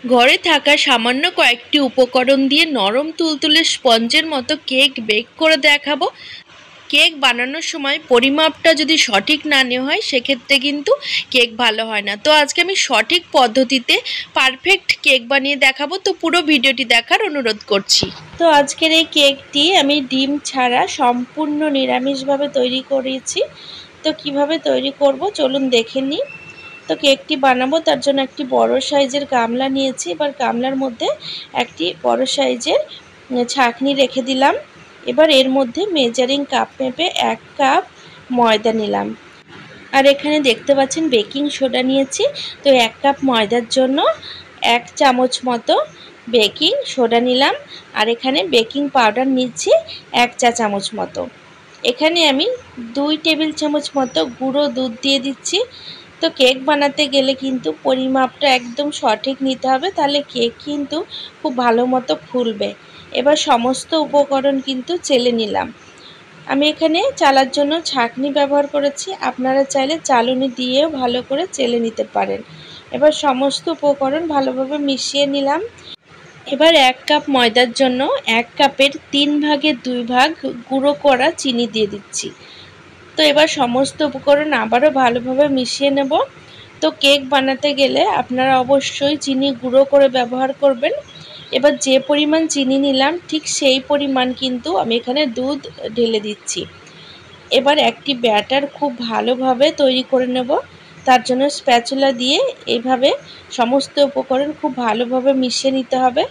ঘরে থাকা সামান্য কয়েকটি উপকরণ দিয়ে নরম তুলতুলে স্পঞ্জের মতো কেক বেক করে দেখাবো। কেক বানানোর সময় পরিমাপটা যদি সঠিক না নেওয়া হয় সেক্ষেত্রে কিন্তু কেক ভালো হয় না। তো আজকে আমি সঠিক পদ্ধতিতে পারফেক্ট কেক বানিয়ে দেখাবো, তো পুরো ভিডিওটি দেখার অনুরোধ করছি। তো আজকের এই কেকটি আমি ডিম ছাড়া সম্পূর্ণ নিরামিষভাবে তৈরি করেছি। তো কিভাবে তৈরি করব চলুন দেখে নিই। তো কেকটি বানাবো তার জন্য একটি বড় সাইজের গামলা নিয়েছি। এবার গামলার মধ্যে একটি বড় সাইজের ছাঁকনি রেখে দিলাম। এবার এর মধ্যে মেজারিং কাপ মেপে 1 কাপ ময়দা নিলাম। আর এখানে দেখতে পাচ্ছেন বেকিং সোডা নিয়েছি। তো 1 কাপ ময়দার জন্য 1 চামচ মতো বেকিং সোডা নিলাম। আর এখানে বেকিং পাউডার নিচ্ছি 1 চা চামচ মতো। এখানে আমি 2 টেবিল চামচ মতো গুঁড়ো দুধ দিয়ে দিচ্ছি। তো কেক বানাতে গেলে কিন্তু পরিমাপটা একদম সঠিক নিতে হবে, তাহলে কেক কিন্তু খুব ভালো মতো ফুলবে। এবার সমস্ত উপকরণ কিন্তু চেলে নিলাম। আমি এখানে চালার জন্য ছাঁকনি ব্যবহার করেছি, আপনারা চাইলে চালুনি দিয়েও ভালো করে চেলে নিতে পারেন। এবার সমস্ত উপকরণ ভালোভাবে মিশিয়ে নিলাম। এবার 1 কাপ ময়দার জন্য 1 কাপের 3 ভাগের 2 ভাগ গুঁড়ো করা চিনি দিয়ে দিচ্ছি। তো এবার সমস্ত উপকরণ আবারও ভালোভাবে মিশিয়ে নেব। তো কেক বানাতে গেলে আপনারা অবশ্যই চিনি গুঁড়ো করে ব্যবহার করবেন। এবার যে পরিমাণ চিনি নিলাম ঠিক সেই পরিমাণ কিন্তু আমি এখানে দুধ ঢেলে দিচ্ছি। এবার একটি ব্যাটার খুব ভালোভাবে তৈরি করে নেব। তার জন্য স্প্যাচুলা দিয়ে এইভাবে সমস্ত উপকরণ খুব ভালোভাবে মিশিয়ে নিতে হবে।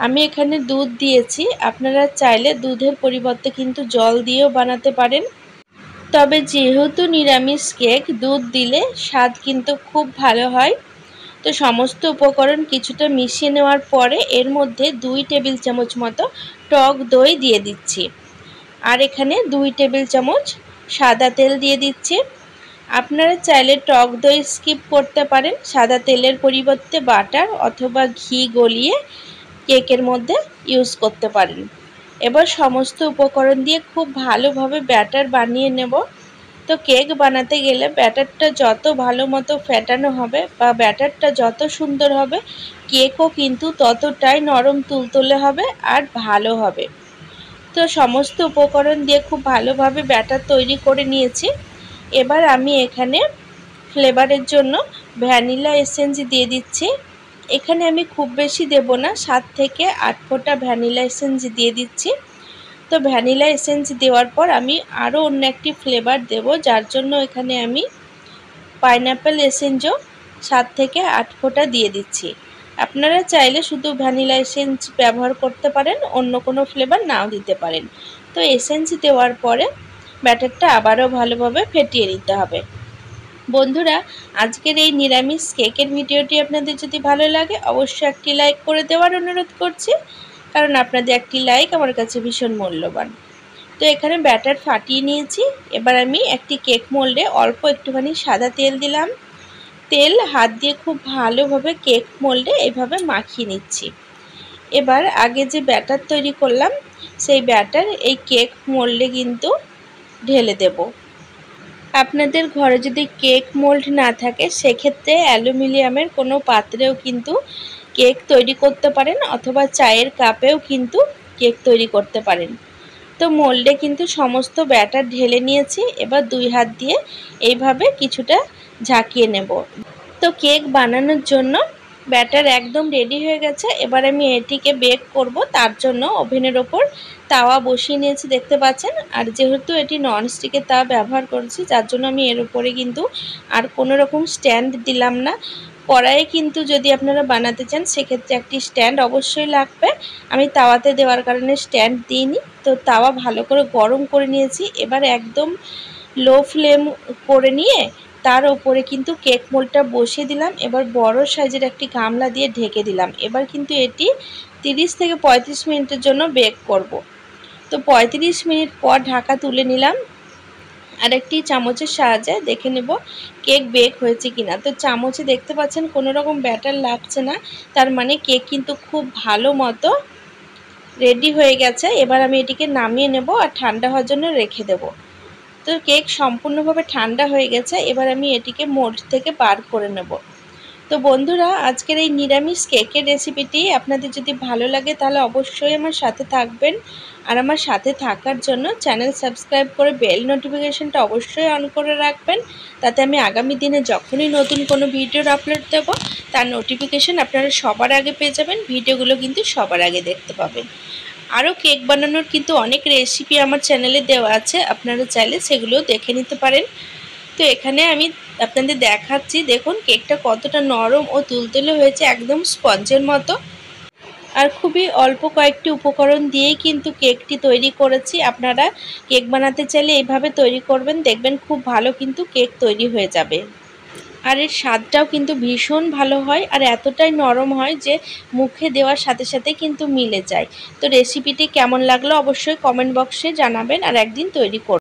আমি এখানে দুধ দিয়েছি, আপনারা চাইলে দুধের পরিবর্তে কিন্তু জল দিয়েও বানাতে পারেন। তবে যেহেতু নিরামিষ কেক, দুধ দিলে স্বাদ কিন্তু খুব ভালো হয়। তো সমস্ত উপকরণ কিছুটা মিশিয়ে নেওয়ার পরে এর মধ্যে 2 টেবিল চামচ মতো টক দই দিয়ে দিচ্ছি। আর এখানে 2 টেবিল চামচ সাদা তেল দিয়ে দিচ্ছি। আপনারা চাইলে টক দই স্কিপ করতে পারেন, সাদা তেলের পরিবর্তে বাটার অথবা ঘি গলিয়ে কেকের মধ্যে ইউজ করতে পারেন। এবার সমস্ত উপকরণ দিয়ে খুব ভালোভাবে ব্যাটার বানিয়ে নেব। তো কেক বানাতে গেলে ব্যাটারটা যত ভালো মতো ফেটানো হবে বা ব্যাটারটা যত সুন্দর হবে, কেকও কিন্তু ততটাই নরম তুলতুলে হবে আর ভালো হবে। তো সমস্ত উপকরণ দিয়ে খুব ভালোভাবে ব্যাটার তৈরি করে নিয়েছি। এবার আমি এখানে ফ্লেভারের জন্য ভ্যানিলা এসেন্স দিয়ে দিচ্ছি। এখানে আমি খুব বেশি দেব না, 7 থেকে 8 ফোঁটা ভ্যানিলা এসেন্স দিয়ে দিচ্ছি। তো ভ্যানিলা এসেন্স দেওয়ার পর আমি আরও অন্য একটি ফ্লেভার দেব, যার জন্য এখানে আমি পাইনঅ্যাপেল এসেন্সও 7 থেকে 8 ফোঁটা দিয়ে দিচ্ছি। আপনারা চাইলে শুধু ভ্যানিলা এসেন্স ব্যবহার করতে পারেন, অন্য কোনো ফ্লেভার নাও দিতে পারেন। তো এসেন্স দেওয়ার পরে ব্যাটারটা আবারও ভালোভাবে ফেটিয়ে নিতে হবে। বন্ধুরা, আজকের এই নিরামিষ কেকের ভিডিওটি আপনাদের যদি ভালো লাগে অবশ্যই একটি লাইক করে দেওয়ার অনুরোধ করছি, কারণ আপনাদের একটি লাইক আমার কাছে ভীষণ মূল্যবান। তো এখানে ব্যাটার ফাটিয়ে নিয়েছি। এবার আমি একটি কেক মোল্ডে অল্প একটুখানি সাদা তেল দিলাম। তেল হাত দিয়ে খুব ভালোভাবে কেক মোল্ডে এইভাবে মাখিয়ে নিচ্ছি। এবার আগে যে ব্যাটার তৈরি করলাম সেই ব্যাটার এই কেক মোল্ডে কিন্তু ঢেলে দেব। আপনাদের ঘরে যদি কেক মোল্ড না থাকে সেক্ষেত্রে অ্যালুমিনিয়ামের কোনো পাত্রেও কিন্তু কেক তৈরি করতে পারেন, অথবা চায়ের কাপেও কিন্তু কেক তৈরি করতে পারেন। তো মোল্ডে কিন্তু সমস্ত ব্যাটার ঢেলে নিয়েছি। এবার 2 হাত দিয়ে এইভাবে কিছুটা ঝাঁকিয়ে নেব। তো কেক বানানোর জন্য ব্যাটার একদম রেডি হয়ে গেছে। এবার আমি এটিকে বেক করব, তার জন্য ওভেনের ওপর তাওয়া বসিয়ে নিয়েছি দেখতে পাচ্ছেন। আর যেহেতু এটি ননস্টিকের তাওয়া ব্যবহার করছি, যার জন্য আমি এর উপরে কিন্তু আর কোনো রকম স্ট্যান্ড দিলাম না। কড়াইয়ে কিন্তু যদি আপনারা বানাতে চান সেক্ষেত্রে একটি স্ট্যান্ড অবশ্যই লাগবে। আমি তাওয়াতে দেওয়ার কারণে স্ট্যান্ড দিইনি। তো তাওয়া ভালো করে গরম করে নিয়েছি। এবার একদম লো ফ্লেম করে নিয়ে তার উপরে কিন্তু কেক মোল্ডটা বসিয়ে দিলাম। এবার বড় সাইজের একটি গামলা দিয়ে ঢেকে দিলাম। এবার কিন্তু এটি 30 থেকে 35 মিনিটের জন্য বেক করব। তো 35 মিনিট পর ঢাকা তুলে নিলাম। আর একটি চামচের সাহায্যে দেখে নেব কেক বেক হয়েছে কিনা। তো চামচে দেখতে পাচ্ছেন কোনো রকম ব্যাটার লাগছে না, তার মানে কেক কিন্তু খুব ভালো মতো রেডি হয়ে গেছে। এবার আমি এটিকে নামিয়ে নেব আর ঠান্ডা হওয়ার জন্য রেখে দেব। তো কেক সম্পূর্ণভাবে ঠান্ডা হয়ে গেছে। এবার আমি এটিকে মোল্ড থেকে বার করে নেব। তো বন্ধুরা, আজকের এই নিরামিষ কেকের রেসিপিটি আপনাদের যদি ভালো লাগে তাহলে অবশ্যই আমার সাথে থাকবেন। আর আমার সাথে থাকার জন্য চ্যানেল সাবস্ক্রাইব করে বেল নোটিফিকেশনটা অবশ্যই অন করে রাখবেন, তাতে আমি আগামী দিনে যখনই নতুন কোনো ভিডিওর আপলোড দেব তার নোটিফিকেশন আপনারা সবার আগে পেয়ে যাবেন। ভিডিওগুলো কিন্তু সবার আগে দেখতে পাবেন। আরও কেক বানানোর কিন্তু অনেক রেসিপি আমার চ্যানেলে দেওয়া আছে, আপনারা চাইলে সেগুলোও দেখে নিতে পারেন। তো এখানে আমি আপনাদের দেখাচ্ছি, দেখুন কেকটা কতটা নরম ও তুলতুলে হয়েছে, একদম স্পঞ্জের মতো। আর খুবই অল্প কয়েকটি উপকরণ দিয়েই কিন্তু কেকটি তৈরি করেছি। আপনারা কেক বানাতে চাইলে এইভাবে তৈরি করবেন, দেখবেন খুব ভালো কিন্তু কেক তৈরি হয়ে যাবে। আর এর স্বাদটাও কিন্তু ভীষণ ভালো হয়, আর এতটাই নরম হয় যে মুখে দেওয়ার সাথে সাথে কিন্তু মিলে যায়। তো রেসিপিটি কেমন লাগলো অবশ্যই কমেন্ট বক্সে জানাবেন, আর একদিন তৈরি করবেন।